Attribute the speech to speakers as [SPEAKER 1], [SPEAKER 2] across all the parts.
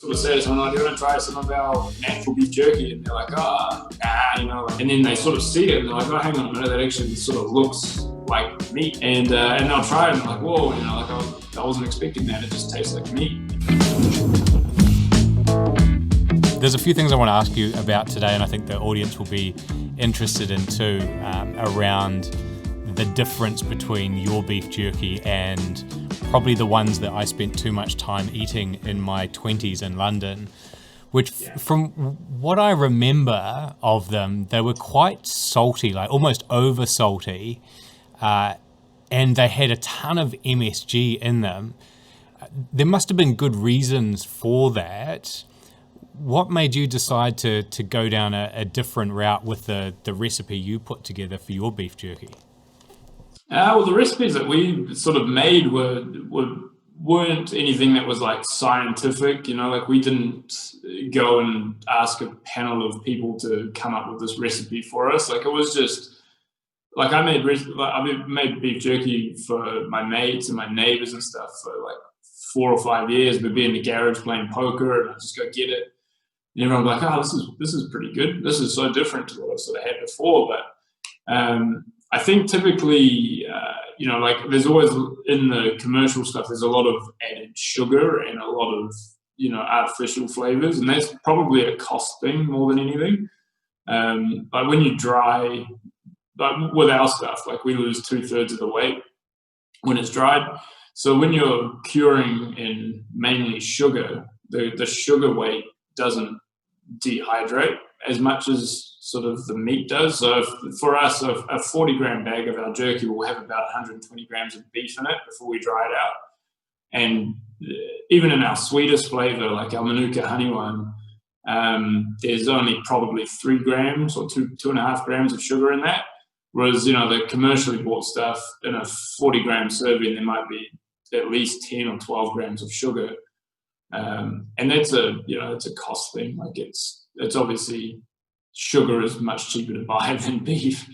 [SPEAKER 1] sort of say to someone, "Oh, do you want to try some of our natural beef jerky?" And they're like, "Oh, nah," you know. And then they sort of see it and they're like, "Oh, hang on a minute, that actually sort of looks like meat." And they'll try it and they're like, "Whoa," you know, like I wasn't expecting that. It just tastes like meat.
[SPEAKER 2] There's a few things I want to ask you about today, and I think the audience will be interested in too, around the difference between your beef jerky and probably the ones that I spent too much time eating in my 20s in London, which from what I remember of them, they were quite salty, like almost over salty, and they had a ton of MSG in them. There must have been good reasons for that. What made you decide to go down a different route with the recipe you put together for your beef jerky?
[SPEAKER 1] Well, the recipes that we sort of made weren't anything that was like scientific, you know, like we didn't go and ask a panel of people to come up with this recipe for us. Like it was just like I made beef jerky for my mates and my neighbors and stuff for like 4 or 5 years. We'd be in the garage playing poker and I'd just go get it. And everyone would be like, "Oh, this is pretty good. This is so different to what I've sort of had before." But I think typically, you know, like there's always in the commercial stuff, there's a lot of added sugar and a lot of, you know, artificial flavors. And that's probably a cost thing more than anything. But when you dry, like with our stuff, like we lose 2/3 of the weight when it's dried. So when you're curing in mainly sugar, the sugar weight doesn't dehydrate as much as sort of the meat does. So for us, a 40-gram bag of our jerky will have about 120 grams of beef in it before we dry it out. And even in our sweetest flavor, like our Manuka honey one, there's only probably 3 grams or 2.5 grams of sugar in that. Whereas, you know, the commercially bought stuff in a 40-gram serving, there might be at least 10 or 12 grams of sugar. And that's it's a cost thing. Like it's obviously sugar is much cheaper to buy than beef.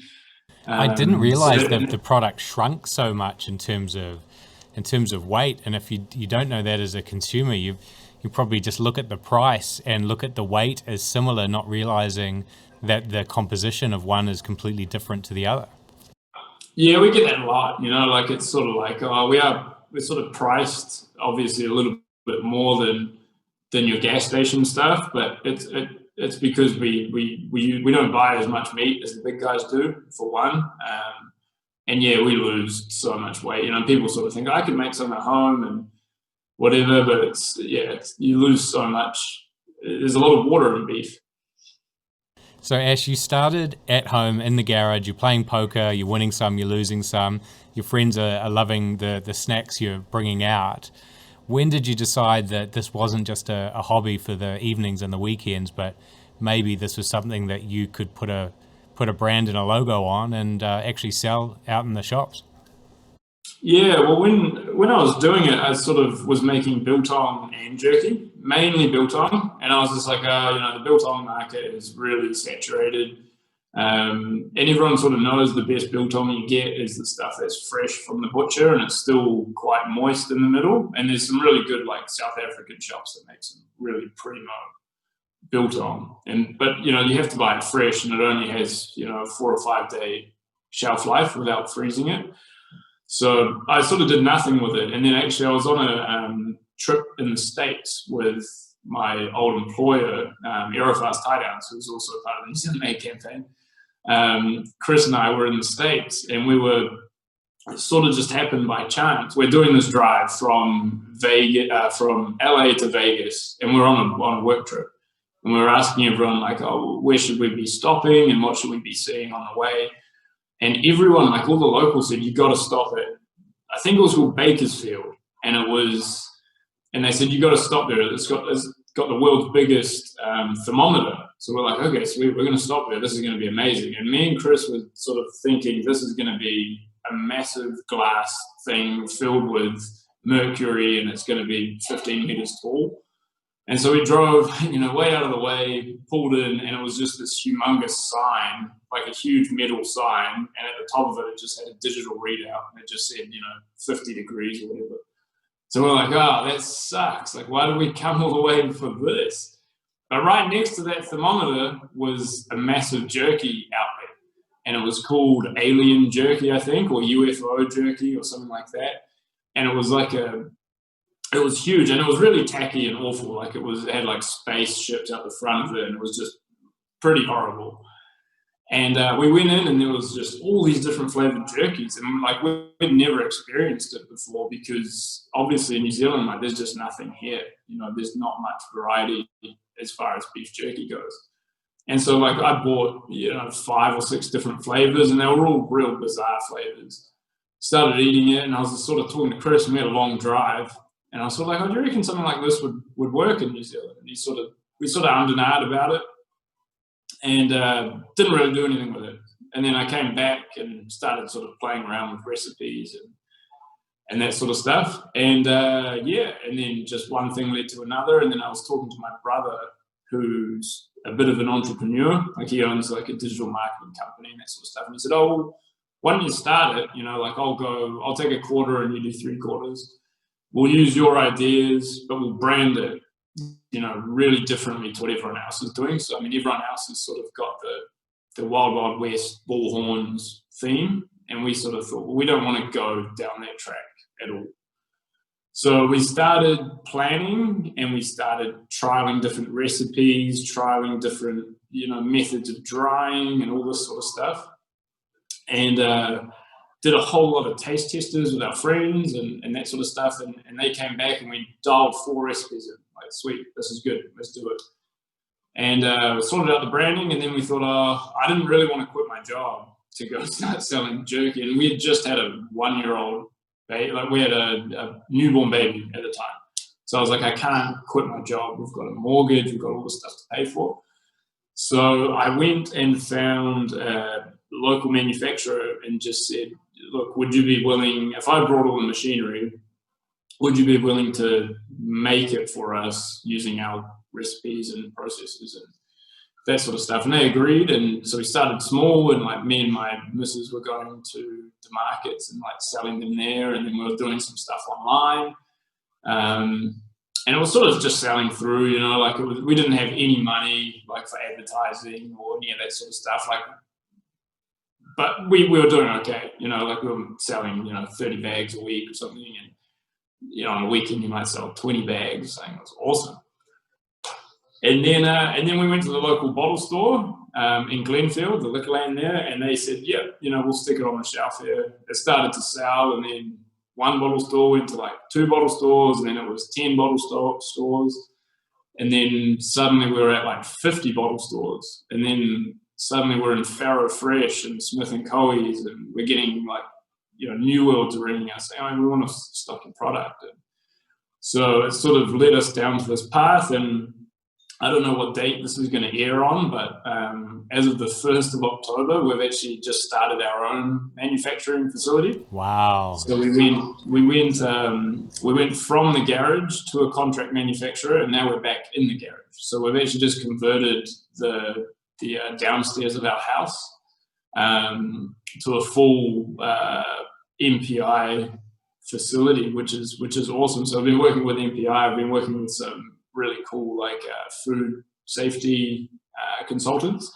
[SPEAKER 2] I didn't realize that the product shrunk so much in terms of weight. And if you don't know that as a consumer, you probably just look at the price and look at the weight as similar, not realizing that the composition of one is completely different to the other.
[SPEAKER 1] Yeah, we get that a lot. You know, like it's sort of like we're sort of priced obviously a little bit more than your gas station stuff, but it's because we don't buy as much meat as the big guys do, for one. And yeah, we lose so much weight. You know, people sort of think I can make some at home and whatever, but you lose so much. There's a lot of water in beef.
[SPEAKER 2] So Ash, you started at home in the garage, you're playing poker, you're winning some, you're losing some, your friends are loving the snacks you're bringing out. When did you decide that this wasn't just a hobby for the evenings and the weekends, but maybe this was something that you could put a brand and a logo on and actually sell out in the shops?
[SPEAKER 1] Yeah, well, when I was doing it, I sort of was making biltong and jerky, mainly biltong, and I was just like, the biltong market is really saturated, and everyone sort of knows the best biltong you get is the stuff that's fresh from the butcher, and it's still quite moist in the middle. And there's some really good like South African shops that make some really primo biltong, but you know you have to buy it fresh, and it only has 4 or 5 day shelf life without freezing it. So I sort of did nothing with it. And then actually I was on a trip in the States with my old employer, Aerofast Tie Downs, who was also a part of the New Zealand Made campaign. Chris and I were in the States, and it sort of just happened by chance. We're doing this drive from LA to Vegas, and we're on a work trip. And we were asking everyone like, "Oh, where should we be stopping and what should we be seeing on the way?" And everyone, like all the locals, said, "You got to stop at," I think it was called Bakersfield, and they said, "You got to stop there. It's got the world's biggest thermometer." So we're like, okay, so we're going to stop there. This is going to be amazing. And me and Chris were sort of thinking this is going to be a massive glass thing filled with mercury, and it's going to be 15 meters tall. And so we drove, way out of the way, pulled in, and it was just this humongous sign, like a huge metal sign. And at the top of it, it just had a digital readout. And it just said, 50 degrees or whatever. So we're like, oh, that sucks. Like, why did we come all the way for this? But right next to that thermometer was a massive jerky outlet. And it was called Alien Jerky, I think, or UFO Jerky or something like that. And it was like it was huge, and it was really tacky and awful. Like, it had like spaceships out the front of it, and it was just pretty horrible. And we went in, and there was just all these different flavored jerkies, and like we'd never experienced it before, because obviously in New Zealand, like, there's just nothing here. You know, there's not much variety as far as beef jerky goes. And so, like, I bought, 5 or 6 different flavors, and they were all real bizarre flavors. Started eating it, and I was just sort of talking to Chris, and we had a long drive, and I was sort of like, "Oh, do you reckon something like this would work in New Zealand?" And we sort of undenied about it, and didn't really do anything with it. And then I came back and started sort of playing around with recipes and that sort of stuff. And and then just one thing led to another. And then I was talking to my brother, who's a bit of an entrepreneur. Like, he owns like a digital marketing company and that sort of stuff. And he said, "Oh, well, why don't you start it? Like, I'll take a quarter and you do 3 quarters. We'll use your ideas, but we'll brand it, really differently to what everyone else is doing." So, I mean, everyone else has sort of got the Wild Wild West bullhorns theme. And we sort of thought, well, we don't want to go down that track at all. So we started planning, and we started trialing different recipes, trialing different, methods of drying and all this sort of stuff. And did a whole lot of taste testers with our friends and that sort of stuff. And they came back, and we dialed 4 recipes in. Like, sweet, this is good, let's do it. And sorted out the branding, and then we thought, I didn't really want to quit my job to go start selling jerky. And we had just had a 1-year-old baby. Like, we had a newborn baby at the time. So I was like, I can't quit my job. We've got a mortgage, we've got all this stuff to pay for. So I went and found a local manufacturer and just said, "Look, would you be willing, if I brought all the machinery, would you be willing to make it for us using our recipes and processes and that sort of stuff?" And they agreed. And so we started small, and like, me and my missus were going to the markets and like selling them there. And then we were doing some stuff online. And it was sort of just selling through, like, we didn't have any money like for advertising or any of that sort of stuff. Like, but we were doing okay, like, we were selling, 30 bags a week or something. And, on a weekend you might sell 20 bags. I think it was awesome. And then we went to the local bottle store in Glenfield, the Liquorland there, and they said, "Yeah, we'll stick it on the shelf here." It started to sell, and then one bottle store went to like 2 bottle stores, and then it was 10 bottle stores. And then suddenly we were at like 50 bottle stores. And then suddenly we're in Farrow Fresh and Smith & Coe's, and we're getting like, New Worlds ringing us saying, "We want to stock your product." And so it sort of led us down to this path. And I don't know what date this is going to air on, but as of the 1st of October, we've actually just started our own manufacturing facility.
[SPEAKER 2] Wow!
[SPEAKER 1] So we went from the garage to a contract manufacturer, and now we're back in the garage. So we've actually just converted the downstairs of our house to a full MPI facility, which is awesome. So I've been working with MPI. I've been working with some really cool food safety consultants,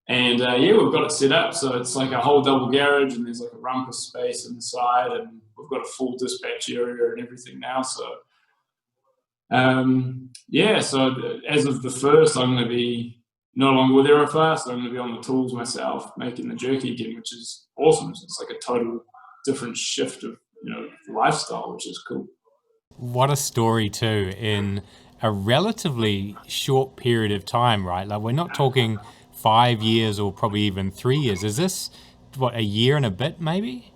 [SPEAKER 1] and we've got it set up so it's like a whole double garage, and there's like a rumpus space inside, and we've got a full dispatch area and everything now. So so as of the 1st, I'm going to be no longer with Aerofast. I'm going to be on the tools myself, making the jerky again, which is awesome. It's like a total different shift of lifestyle, which is cool.
[SPEAKER 2] What a story too, in a relatively short period of time, right? Like, we're not talking 5 years or probably even 3 years. Is this, what, a year and a bit maybe?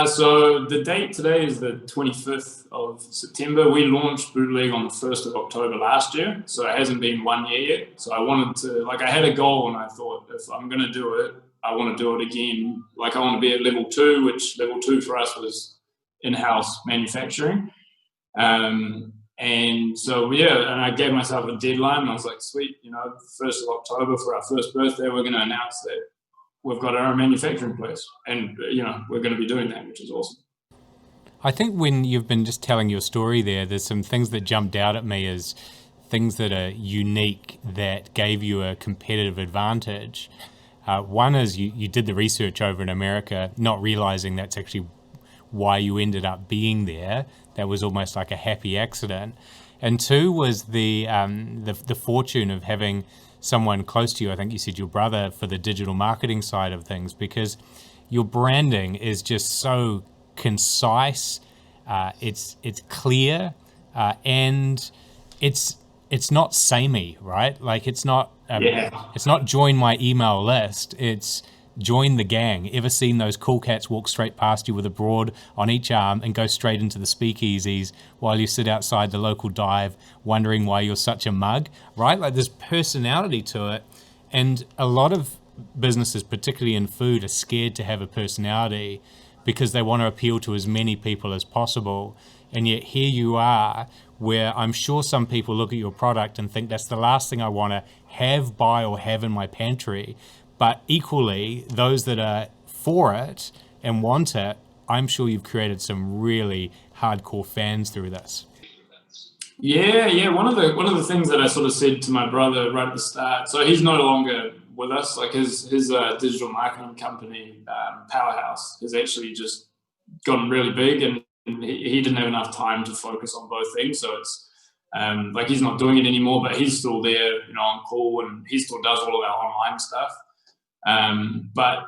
[SPEAKER 1] So the date today is the 25th of September. We launched Bootleg on the 1st of October last year, so it hasn't been 1 year yet. So I wanted to, I had a goal, and I thought, if I'm going to do it, I want to do it again. Like, I want to be at level 2, which level 2 for us was in-house manufacturing. And so, and I gave myself a deadline, and I was like, sweet, 1st of October for our first birthday, we're going to announce that we've got our own manufacturing place, and, we're going to be doing that, which is awesome.
[SPEAKER 2] I think when you've been just telling your story there's some things that jumped out at me as things that are unique that gave you a competitive advantage. One is you did the research over in America, not realizing that's actually why you ended up being there. That was almost like a happy accident. And two was the fortune of having someone close to you. I think you said your brother, for the digital marketing side of things, because your branding is just so concise. It's clear, and it's not samey, right? Like it's not join my email list. It's join the gang. Ever seen those cool cats walk straight past you with a broad on each arm and go straight into the speakeasies while you sit outside the local dive wondering why you're such a mug, right? Like there's personality to it. And a lot of businesses, particularly in food, are scared to have a personality because they want to appeal to as many people as possible. And yet here you are, where I'm sure some people look at your product and think that's the last thing I want to have, buy, or have in my pantry. But equally, those that are for it and want it, I'm sure you've created some really hardcore fans through this.
[SPEAKER 1] Yeah. One of the things that I sort of said to my brother right at the start. So he's no longer with us. Like his digital marketing company, Powerhouse, has actually just gotten really big, and he didn't have enough time to focus on both things. So it's like he's not doing it anymore, but he's still there, on call, and he still does all of our online stuff. But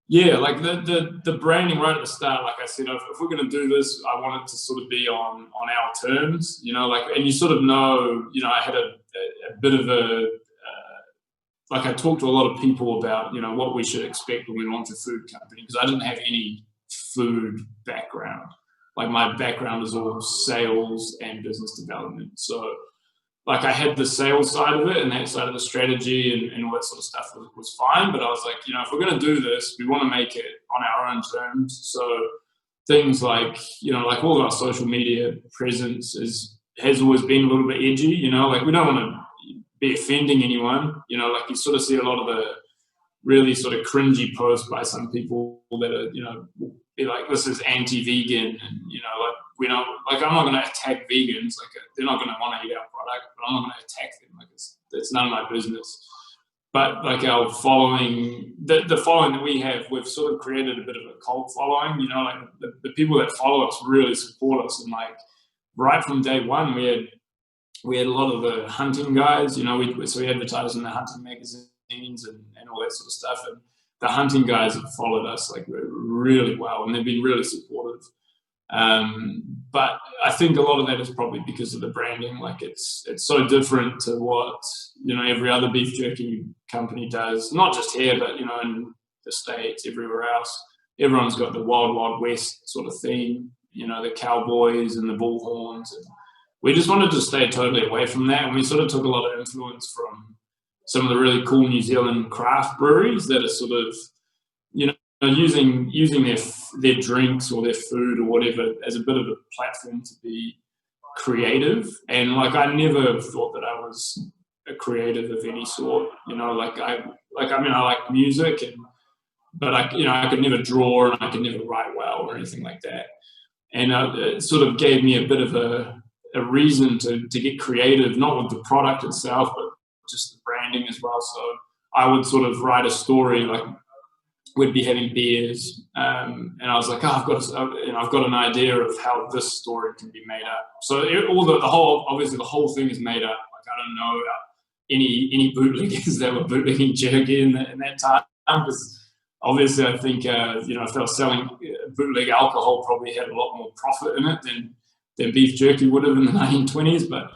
[SPEAKER 1] yeah, like the branding right at the start, like I said, if we're going to do this, I want it to sort of be on our terms, and you sort of know, I had a bit of like I talked to a lot of people about, what we should expect when we launch a food company, because I didn't have any food background. Like my background is all sales and business development. So like I had the sales side of it and that side of the strategy and all that sort of stuff was fine. But I was like, if we're going to do this, we want to make it on our own terms. So things like, like all of our social media presence has always been a little bit edgy, like we don't want to be offending anyone, like you sort of see a lot of the really sort of cringy posts by some people that are, be like, this is anti-vegan, and like we don't, like I'm not going to attack vegans, like they're not going to want to eat our product, but I'm not going to attack them, like it's none of my business. But like our following, the following that we have, we've sort of created a bit of a cult following, like the people that follow us really support us, and like right from day one we had a lot of the hunting guys, so we advertised in the hunting magazines and all that sort of stuff, and the hunting guys have followed us like really well, and they've been really supportive. But I think a lot of that is probably because of the branding. Like it's so different to what every other beef jerky company does, not just here, but in the States, everywhere else. Everyone's got the Wild Wild West sort of theme, the cowboys and the bullhorns, and we just wanted to stay totally away from that. And we sort of took a lot of influence from some of the really cool New Zealand craft breweries that are sort of, using their drinks or their food or whatever as a bit of a platform to be creative. And like I never thought that I was a creative of any sort. I like music, but I could never draw and I could never write well or anything like that. And it sort of gave me a bit of a reason to get creative, not with the product itself, but just the branding as well. So I would sort of write a story, like we'd be having beers, and I was like, I've got an idea of how this story can be made up. So obviously the whole thing is made up. Like I don't know about any bootleggers that were bootlegging jerky in that time, because obviously I think if they were selling bootleg alcohol, probably had a lot more profit in it than beef jerky would have in the 1920s. But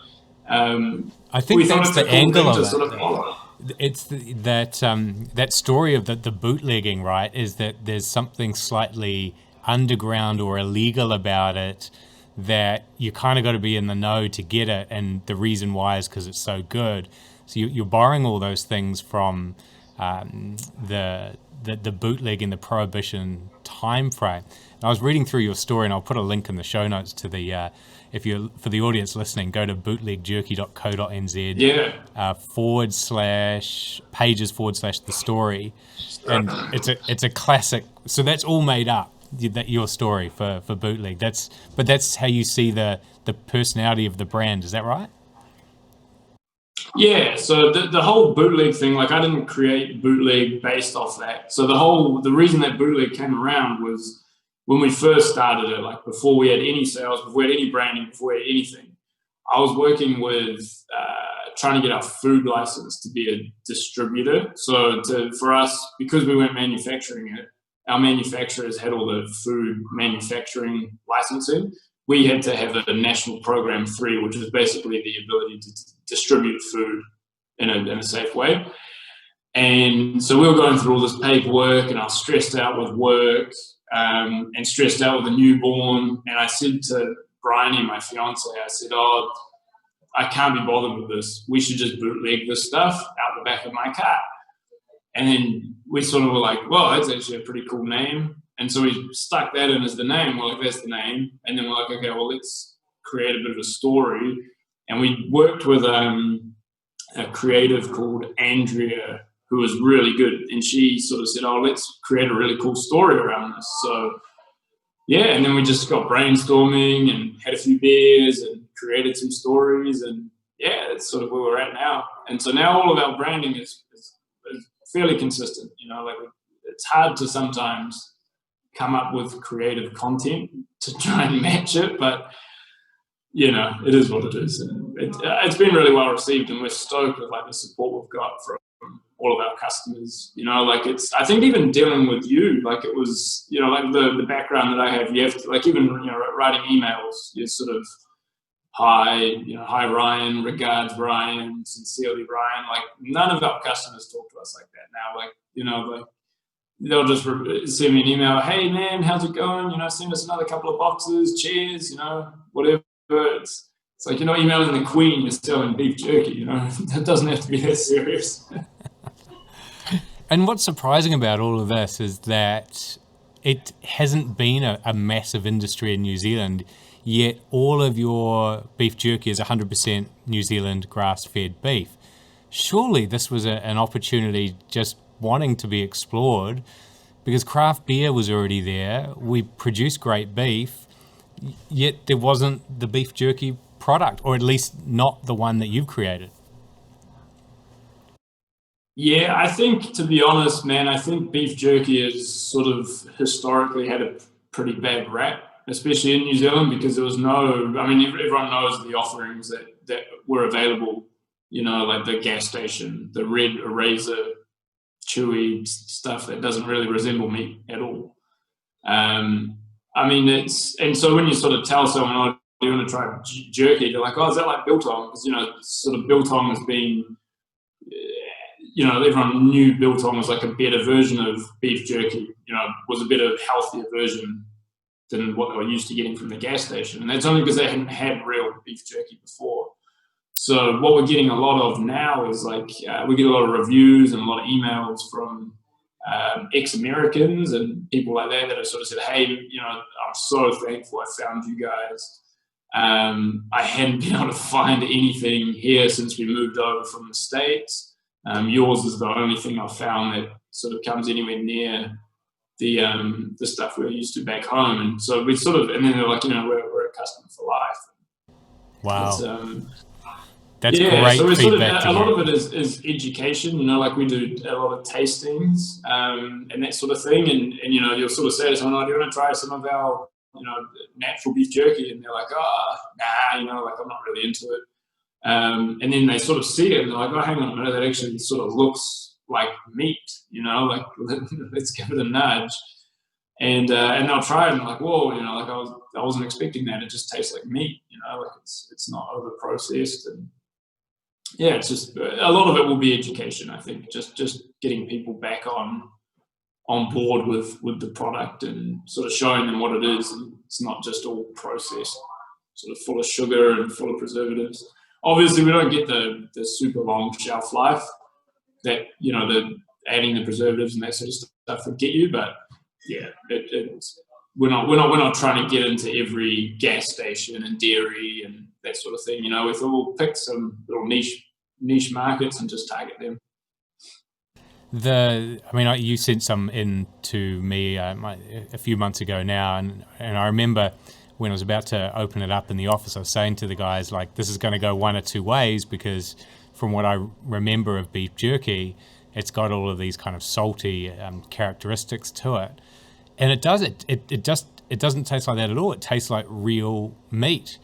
[SPEAKER 2] I think that's the angle of it.
[SPEAKER 1] Sort of follow.
[SPEAKER 2] It's that story of the bootlegging, right? Is that there's something slightly underground or illegal about it that you kind of got to be in the know to get it, and the reason why is because it's so good. So you're borrowing all those things from the bootleg in the prohibition time frame. And I was reading through your story, and I'll put a link in the show notes to the for the audience listening, go to bootlegjerky.co.nz /pages / the story, and it's a classic. So that's all made up. your story for Bootleg. That's how you see the personality of the brand. Is that right?
[SPEAKER 1] Yeah, so the whole Bootleg thing, like I didn't create Bootleg based off that. So the reason that Bootleg came around was when we first started it, like before we had any sales, before we had any branding, before we had anything. I was working with trying to get our food license to be a distributor. So for us, because we weren't manufacturing it, our manufacturers had all the food manufacturing licensing. We had to have a national program 3, which is basically the ability to distribute food in a safe way. And so we were going through all this paperwork, and I was stressed out with work and stressed out with a newborn. And I said to Bryony, my fiance, I said, "Oh, I can't be bothered with this. We should just bootleg this stuff out the back of my car." And then we sort of were like, "Well, that's actually a pretty cool name." And so we stuck that in as the name. We're like, "That's the name." And then we're like, "Okay, well, let's create a bit of a story." And we worked with a creative called Andrea, who was really good. And she sort of said, "Oh, let's create a really cool story around this." So yeah, and then we just got brainstorming and had a few beers and created some stories, and yeah, that's sort of where we're at now. And so now all of our branding is fairly consistent. You know, like it's hard to sometimes come up with creative content to try and match it, but you know, it is what it is. And it's been really well received, and we're stoked with like the support we've got from all of our customers. You know, like I think even dealing with you, like it was, you know, like the background that I have, you have to, like even, you know, writing emails, you're sort of, "Hi Ryan, regards Ryan, sincerely Ryan." Like none of our customers talk to us like that now. Like, you know, like they'll just send me an email, "Hey man, how's it going? You know, send us another couple of boxes, cheers, you know, whatever." It's like you're not emailing the Queen, you're selling beef jerky, you know. It doesn't have to be that serious.
[SPEAKER 2] And what's surprising about all of this is that it hasn't been a massive industry in New Zealand, yet all of your beef jerky is 100% New Zealand grass-fed beef. Surely this was an opportunity just wanting to be explored, because craft beer was already there. We produce great beef, yet there wasn't the beef jerky product, or at least not the one that you've created.
[SPEAKER 1] Yeah, I think, to be honest, man, I think beef jerky has sort of historically had a pretty bad rap, especially in New Zealand, because there was everyone knows the offerings that were available, you know, like the gas station, the red eraser, chewy stuff that doesn't really resemble meat at all. And so when you sort of tell someone, "Oh, do you want to try jerky?" They're like, "Oh, is that like biltong?" Because, you know, sort of biltong has been, you know, everyone knew biltong was like a better version of beef jerky, you know, was a better, healthier version than what they were used to getting from the gas station. And that's only because they hadn't had real beef jerky before. So what we're getting a lot of now is like, we get a lot of reviews and a lot of emails from ex-Americans and people like that have sort of said, "Hey, you know, I'm so thankful I found you guys. I hadn't been able to find anything here since we moved over from the States. Yours is the only thing I've found that sort of comes anywhere near the stuff we're used to back home." And so we sort of, and then they're like, "You know, we're a customer for life."
[SPEAKER 2] Wow. That's
[SPEAKER 1] yeah,
[SPEAKER 2] great
[SPEAKER 1] so we're sort of,
[SPEAKER 2] feedback.
[SPEAKER 1] a lot of it is education, you know, like we do a lot of tastings and that sort of thing. And you know, you'll sort of say to someone, "Oh, do you want to try some of our, you know, natural beef jerky?" And they're like, "Oh, nah, you know, like I'm not really into it." And then they sort of see it and they're like, "Oh, hang on a minute, that actually sort of looks like meat, you know, like let's give it a nudge." And they'll try it and they're like, "Whoa, you know, like I wasn't expecting that. It just tastes like meat, you know, like it's not over processed." And yeah, it's just a lot of it will be education, I think, just getting people back on board with the product and sort of showing them what it is. And it's not just all processed, sort of full of sugar and full of preservatives. Obviously, we don't get the super long shelf life that, you know, the adding the preservatives and that sort of stuff would get you. But yeah, we're not trying to get into every gas station and dairy and that sort of thing. You know, we'll pick some little niche markets and just target them.
[SPEAKER 2] You sent some in to me a few months ago now, and I remember when I was about to open it up in the office, I was saying to the guys, like, this is going to go one or two ways, because from what I remember of beef jerky, it's got all of these kind of salty characteristics to it, and it doesn't taste like that at all. It tastes like real meat.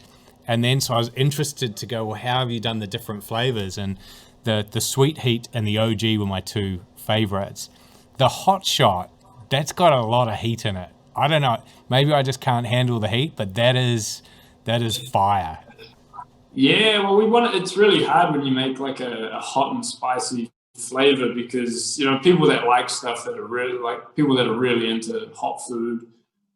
[SPEAKER 2] And then so I was interested to go, well, how have you done the different flavors? And the sweet heat and the OG were my two favorites. The hot shot, that's got a lot of heat in it. I don't know, maybe I just can't handle the heat, but that is fire.
[SPEAKER 1] Yeah, well, it's really hard when you make like a hot and spicy flavor, because people that like stuff that are really like people that are really into hot food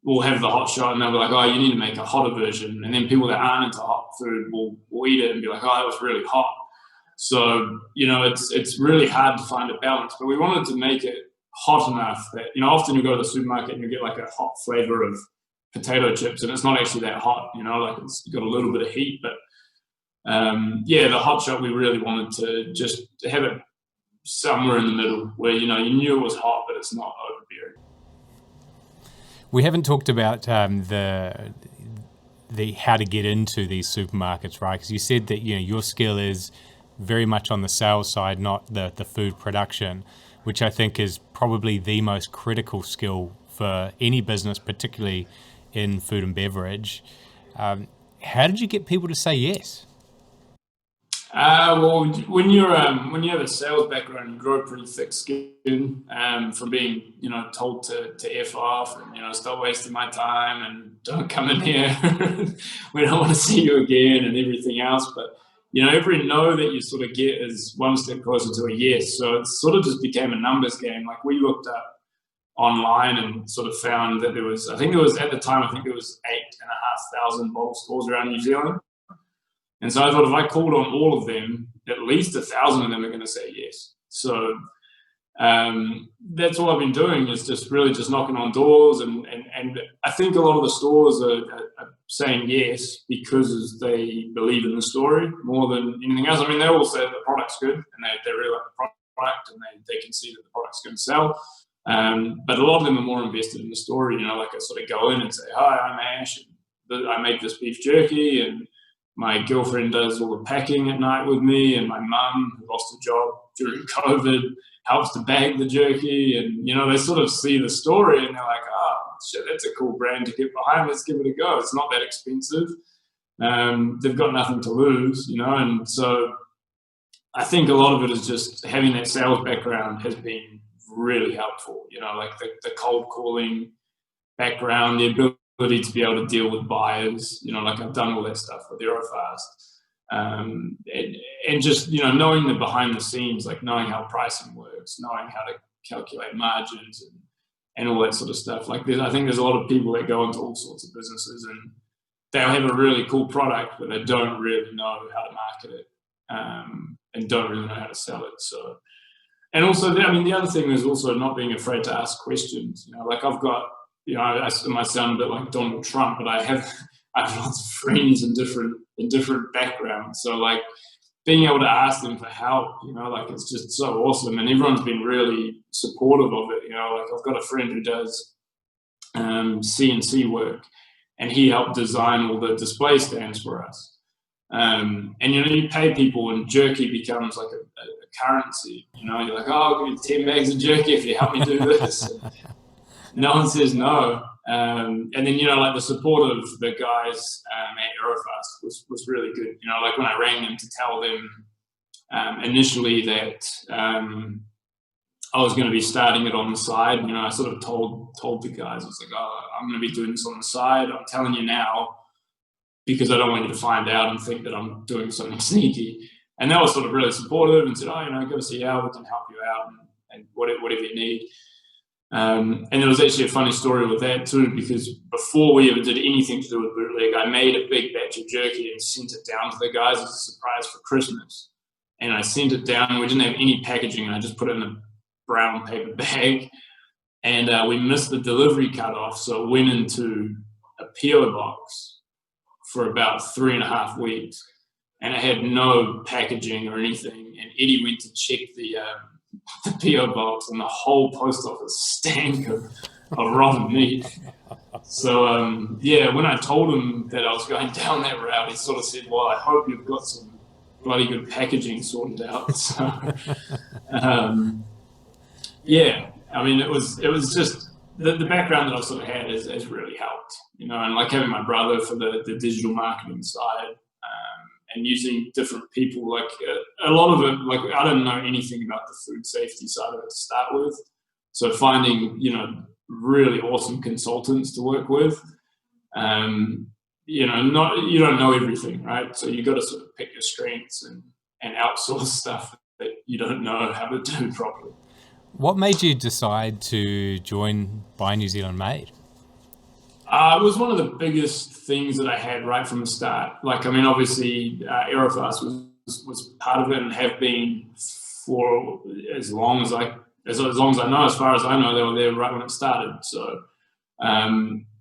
[SPEAKER 1] will have the hot shot and they'll be like, oh, you need to make a hotter version. And then people that aren't into hot food will eat it and be like, oh, that was really hot. So it's really hard to find a balance, but we wanted to make it hot enough that often you go to the supermarket and you get like a hot flavor of potato chips and it's not actually that hot, like it's got a little bit of heat. But the hot shot, we really wanted to just have it somewhere in the middle where you knew it was hot but it's not overbearing.
[SPEAKER 2] We haven't talked about the how to get into these supermarkets, right? Because you said that your skill is very much on the sales side, not the food production, which I think is probably the most critical skill for any business, particularly in food and beverage. How did you get people to say yes?
[SPEAKER 1] Well, when you have a sales background, you grow pretty thick skin from being told to F off and stop wasting my time and don't come in here. We don't want to see you again and everything else. But every no that you sort of get is one step closer to a yes. So it sort of just became a numbers game. Like we looked up online and sort of found that there was 8,500 bottle stores around New Zealand. And so I thought if I called on all of them, at least 1,000 of them are going to say yes. So that's all I've been doing, is just really just knocking on doors. And I think a lot of the stores are saying yes because they believe in the story more than anything else. I mean, they all say that the product's good and they really like the product and they can see that the product's going to sell. But a lot of them are more invested in the story. Like I sort of go in and say, hi, I'm Ash, and I make this beef jerky, and my girlfriend does all the packing at night with me, and my mum, who lost her job during COVID, helps to bag the jerky. And, they sort of see the story and they're like, oh, shit, that's a cool brand to get behind. Let's give it a go. It's not that expensive. They've got nothing to lose, and so I think a lot of it is just having that sales background has been really helpful, like the cold calling background, the ability to be able to deal with buyers, like I've done all that stuff with Aerofast. And just, knowing the behind the scenes, like knowing how pricing works, knowing how to calculate margins and all that sort of stuff. Like I think there's a lot of people that go into all sorts of businesses and they'll have a really cool product, but they don't really know how to market it and don't really know how to sell it. So, and also, the other thing is also not being afraid to ask questions. Like I've got, I might sound a bit like Donald Trump, but I have lots of friends in different backgrounds. So like being able to ask them for help, like it's just so awesome. And everyone's been really supportive of it. Like I've got a friend who does CNC work, and he helped design all the display stands for us. And you pay people, and jerky becomes like a currency. You're like, oh, I'll give you 10 bags of jerky if you help me do this. No one says no. And then, like the support of the guys at Aerofast was really good. Like when I rang them to tell them initially that I was going to be starting it on the side, I sort of told the guys, I was like, oh, I'm going to be doing this on the side. I'm telling you now because I don't want you to find out and think that I'm doing something sneaky. And they were sort of really supportive and said, oh, go see how we can help you out and whatever you need. And there was actually a funny story with that too, because before we ever did anything to do with Bootleg, I made a big batch of jerky and sent it down to the guys as a surprise for Christmas. And I sent it down, we didn't have any packaging, and I just put it in a brown paper bag. And we missed the delivery cutoff, so it went into a PO box for about 3.5 weeks. And it had no packaging or anything. And Eddie went to check the PO box, and the whole post office stank of rotten meat. So yeah, when I told him that I was going down that route, he sort of said, "Well, I hope you've got some bloody good packaging sorted out." So yeah, I mean, it was just the background that I've sort of had has really helped, you know, and like having my brother for the digital marketing side, and using different people. Like a lot of it, like I don't know anything about the food safety side of it to start with, so finding, you know, really awesome consultants to work with. You know, you don't know everything, right? So you got to sort of pick your strengths and outsource stuff that you don't know how to do properly.
[SPEAKER 2] What made you decide to join Buy New Zealand Made?
[SPEAKER 1] It was one of the biggest things that I had right from the start. Like, I mean, obviously, Aerofast was part of it and have been for as long as I know. As far as I know, they were there right when it started. So I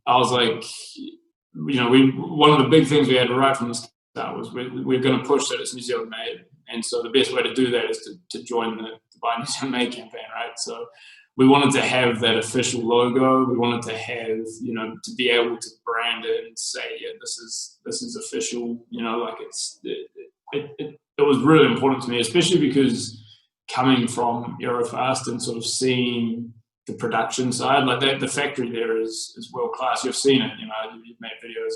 [SPEAKER 1] was like, you know, one of the big things we had right from the start was we're going to push that it's New Zealand made, and so the best way to do that is to join the Buy New Zealand Made campaign, right? So we wanted to have that official logo. We wanted to have, you know, to be able to brand it and say, yeah, this is official. You know, like it was really important to me, especially because coming from Aerofast and sort of seeing the production side, like that, the factory there is world class. You've seen it, you know, you've made videos,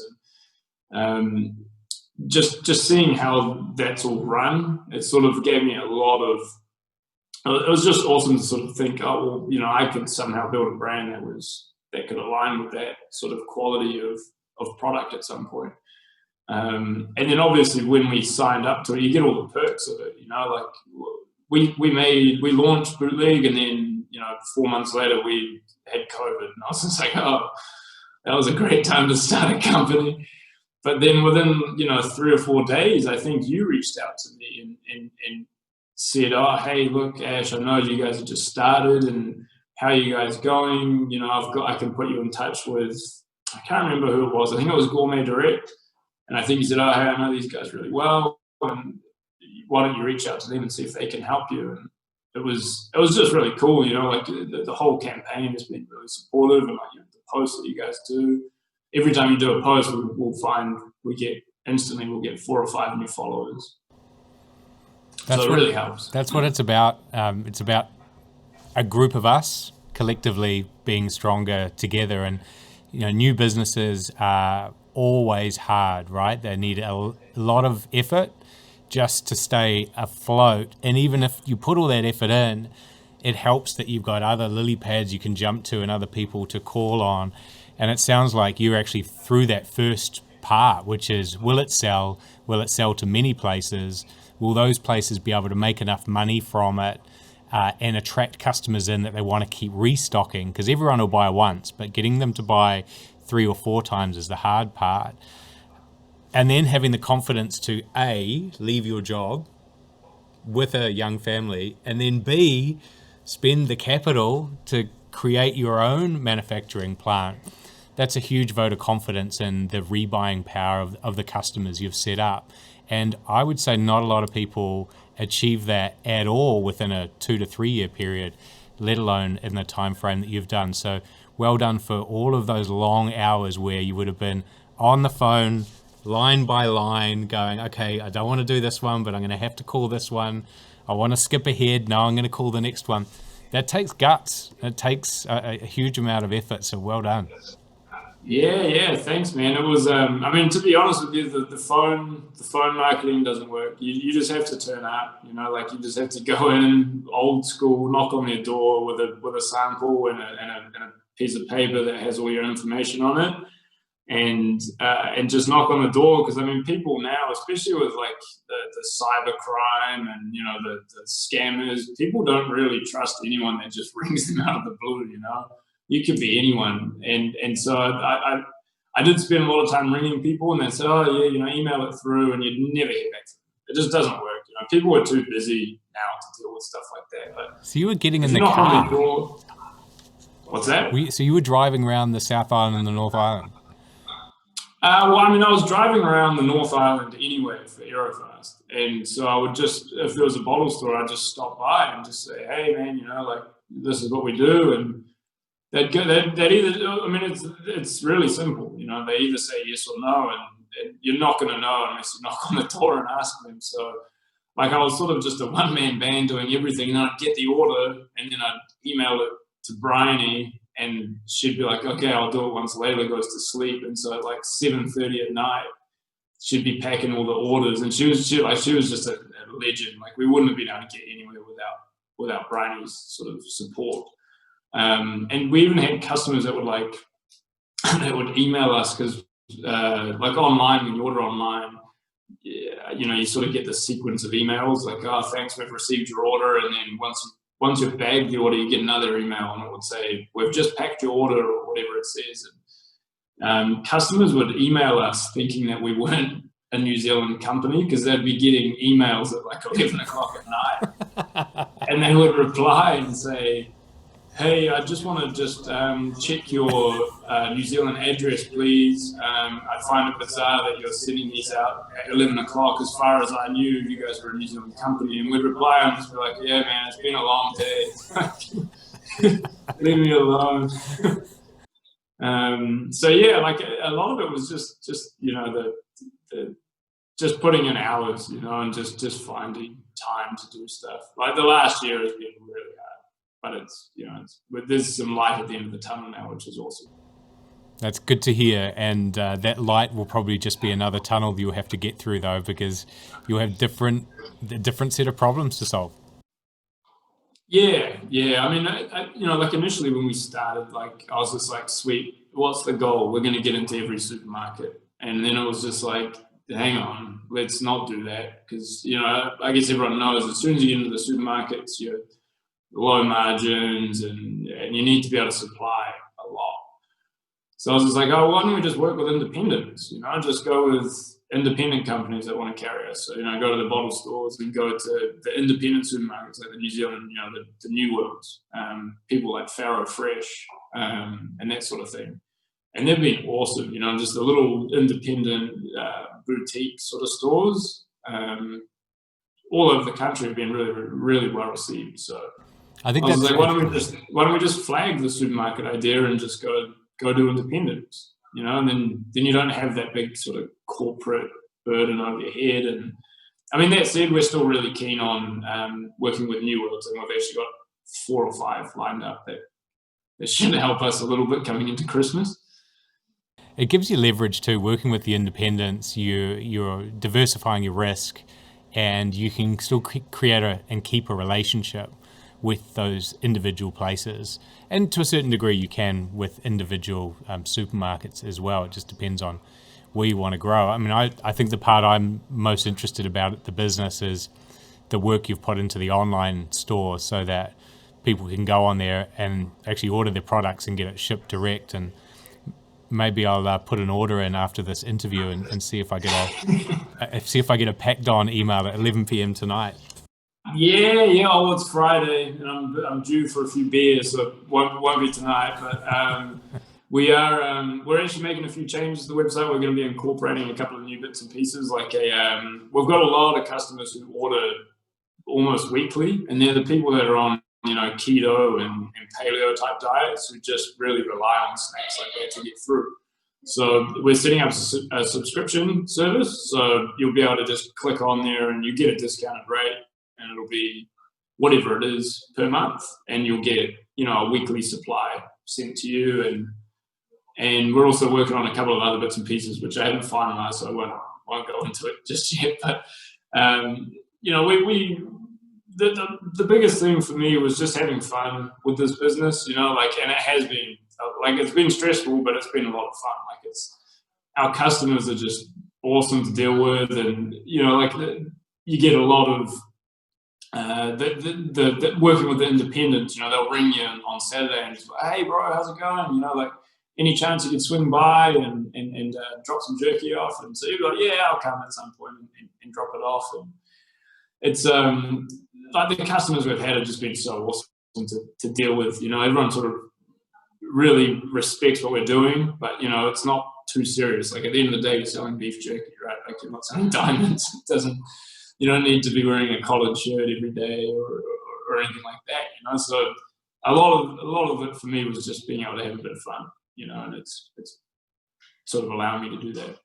[SPEAKER 1] and just seeing how that's all run, it sort of gave me a lot of. It was just awesome to sort of think, oh, well, you know, I could somehow build a brand that could align with that sort of quality of product at some point. And then obviously when we signed up to it, you get all the perks of it, you know, like we launched Bootleg, and then, you know, 4 months later we had COVID, and I was just like, oh, that was a great time to start a company. But then within, you know, 3 or 4 days, I think you reached out to me and said, oh, hey, look, Ash, I know you guys have just started, and how are you guys going? You know, I can put you in touch with, I can't remember who it was. I think it was Gourmet Direct. And I think he said, oh, hey, I know these guys really well, and why don't you reach out to them and see if they can help you? And it was just really cool, you know, like the whole campaign has been really supportive, and like, you know, the posts that you guys do. Every time you do a post, we'll get 4 or 5 new followers. So it really helps.
[SPEAKER 2] That's what it's about. It's about a group of us collectively being stronger together. And, you know, new businesses are always hard, right? They need a lot of effort just to stay afloat. And even if you put all that effort in, it helps that you've got other lily pads you can jump to and other people to call on. And it sounds like you're actually through that first part, which is, will it sell? Will it sell to many places? Will those places be able to make enough money from it and attract customers in that they want to keep restocking? Because everyone will buy once, but getting them to buy 3 or 4 times is the hard part. And then having the confidence to A, leave your job with a young family, and then B, spend the capital to create your own manufacturing plant. That's a huge vote of confidence in the rebuying power of the customers you've set up. And I would say not a lot of people achieve that at all within a 2 to 3 year period, let alone in the time frame that you've done. So well done for all of those long hours where you would have been on the phone, line by line, going, okay, I don't want to do this one, but I'm going to have to call this one. I want to skip ahead. No, I'm going to call the next one. That takes guts. It takes a huge amount of effort. So well done.
[SPEAKER 1] Yeah, thanks, man. It was, I mean, to be honest with you, the phone marketing doesn't work. You just have to turn up, you know, like you just have to go in old school, knock on their door with a sample and a piece of paper that has all your information on it, and just knock on the door. Because I mean, people now, especially with like the cyber crime and, you know, the scammers, people don't really trust anyone that just rings them out of the blue, you know. You could be anyone, and so I did spend a lot of time ringing people, and they said, oh yeah, you know, email it through, and you'd never hear back from them. It just doesn't work, you know. People are too busy now to deal with stuff like that. But
[SPEAKER 2] so you were getting in the car.
[SPEAKER 1] What's that?
[SPEAKER 2] So you were driving around the South Island and the North Island.
[SPEAKER 1] Well, I mean, I was driving around the North Island anyway for Aerofast, And so I would just, if there was a bottle store, I'd just stop by and just say, hey man, like this is what we do. And they'd either, I mean, it's really simple, they either say yes or no, and you're not going to know unless you knock on the door and ask them. So like I was sort of just a one-man band doing everything, and I'd get the order and then I'd email it to Bryony, and she'd be like, okay, I'll do it once Layla goes to sleep. And so at like 7:30 at night, she'd be packing all the orders, and she was just a legend. Like we wouldn't have been able to get anywhere without Bryony's sort of support. And we even had customers that would that would email us because like online, when you order online, you sort of get the sequence of emails like, oh, thanks, we've received your order. And then once you've bagged the order, you get another email and it would say, we've just packed your order, or whatever it says. And customers would email us thinking that we weren't a New Zealand company because they'd be getting emails at like 11 o'clock at night. And they would reply and say, hey, I just want to check your New Zealand address, please. I find it bizarre that you're sending these out at 11 o'clock. As far as I knew, you guys were a New Zealand company. And we'd reply and just be like, yeah, man, it's been a long day. Leave me alone. So yeah, like a lot of it was just just putting in hours, and just finding time to do stuff. Like the last year has been really hard, but it's there's some light at the end of the tunnel now, which is awesome.
[SPEAKER 2] That's good to hear, and that light will probably just be another tunnel you'll have to get through though, because you'll have a different set of problems to solve.
[SPEAKER 1] Yeah. I mean, like initially when we started, like I was just like, sweet, what's the goal? We're going to get into every supermarket. And then it was just like, hang on, let's not do that. Because, I guess everyone knows as soon as you get into the supermarkets, you're low margins and you need to be able to supply a lot. So I was just like, oh, why don't we just work with independents? Just go with independent companies that want to carry us. So, go to the bottle stores and go to the independent supermarkets like the New Zealand, the New Worlds, people like Farrow Fresh, and that sort of thing. And they've been awesome, just the little independent boutique sort of stores all over the country have been really, really well received. So
[SPEAKER 2] I think
[SPEAKER 1] I was like, why don't we just flag the supermarket idea and just go do independents, and then you don't have that big sort of corporate burden over your head. And I mean, that said, we're still really keen on working with New Worlds, and we've actually got 4 or 5 lined up that should help us a little bit coming into Christmas.
[SPEAKER 2] It gives you leverage too, working with the independents. You're diversifying your risk, and you can still create and keep a relationship with those individual places. And to a certain degree, you can with individual supermarkets as well. It just depends on where you want to grow. I mean, I think the part I'm most interested about the business is the work you've put into the online store so that people can go on there and actually order their products and get it shipped direct. And maybe I'll put an order in after this interview and see if I get a packed on email at 11 p.m. tonight.
[SPEAKER 1] Yeah. Oh, it's Friday, and I'm due for a few beers, so it won't be tonight. But we're actually making a few changes to the website. We're going to be incorporating a couple of new bits and pieces. Like we've got a lot of customers who order almost weekly, and they're the people that are on keto and paleo type diets who just really rely on snacks like that to get through. So we're setting up a subscription service, so you'll be able to just click on there and you get a discounted rate, and it'll be whatever it is per month, and you'll get a weekly supply sent to you. And we're also working on a couple of other bits and pieces which I haven't finalized, so I won't go into it just yet. But the biggest thing for me was just having fun with this business, and it has been it's been stressful, but it's been a lot of fun. Like our customers are just awesome to deal with, and you get a lot of the working with the independents. They'll ring you on Saturday and just like, hey bro, how's it going? Any chance you could swing by and drop some jerky off? And so you're like, yeah, I'll come at some point and drop it off. And it's like the customers we've had have just been so awesome to deal with. Everyone sort of really respects what we're doing, but it's not too serious. Like at the end of the day, you're selling beef jerky, right? Like you're not selling diamonds. you don't need to be wearing a collared shirt every day or anything like that, you know. So a lot of it for me was just being able to have a bit of fun, you know, and it's sort of allowing me to do that.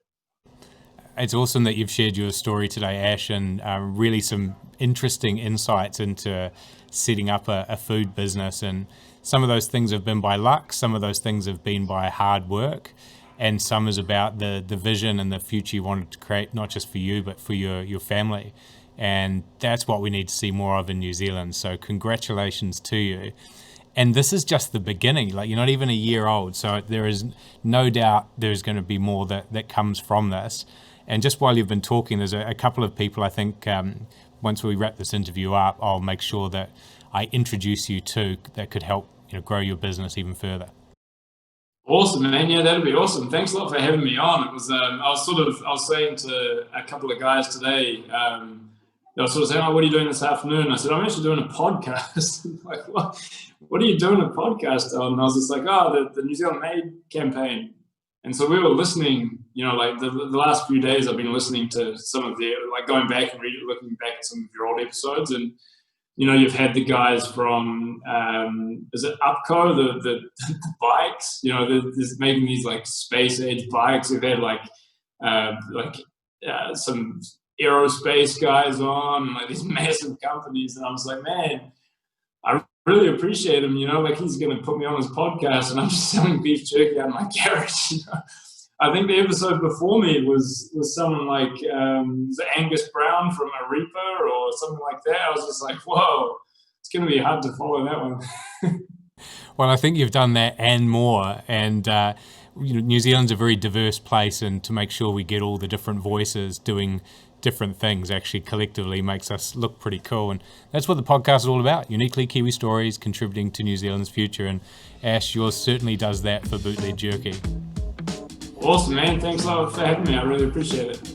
[SPEAKER 2] It's awesome that you've shared your story today, Ash, and really some interesting insights into setting up a food business. And some of those things have been by luck, some of those things have been by hard work, and some is about the vision and the future you wanted to create, not just for you, but for your family. And that's what we need to see more of in New Zealand. So congratulations to you. And this is just the beginning. Like, you're not even a year old, so there is no doubt there's going to be more that comes from this. And just while you've been talking, there's a couple of people I think once we wrap this interview up, I'll make sure that I introduce you to that could help, you know, grow your business even further.
[SPEAKER 1] Awesome, man. Yeah, that'd be awesome. Thanks a lot for having me on. It was I was saying to a couple of guys today, they were sort of saying, "Oh, what are you doing this afternoon?" I said, "I'm actually doing a podcast." Like, what are you doing a podcast on? And I was just like, "Oh, the New Zealand Made campaign." And so we were listening, you know, like the last few days I've been listening to some of the, like going back and looking back at some of your old episodes. And, you know, you've had the guys from, is it Upco, the bikes, you know, they're making these like space age bikes. You've had some aerospace guys on, like these massive companies. And I was like, man, I really appreciate him, you know, like he's going to put me on his podcast and I'm just selling beef jerky out of my garage. You know? I think the episode before me was someone like was it Angus Brown from Arepa or something like that. I was just like, whoa, it's going to be hard to follow that one.
[SPEAKER 2] Well, I think you've done that and more. And you know, New Zealand's a very diverse place, and to make sure we get all the different voices doing different things actually collectively makes us look pretty cool. And that's what the podcast is all about, uniquely Kiwi stories contributing to New Zealand's future. And Ash, yours certainly does that for Bootleg Jerky.
[SPEAKER 1] Awesome, man. Thanks a lot for having me. I really appreciate it.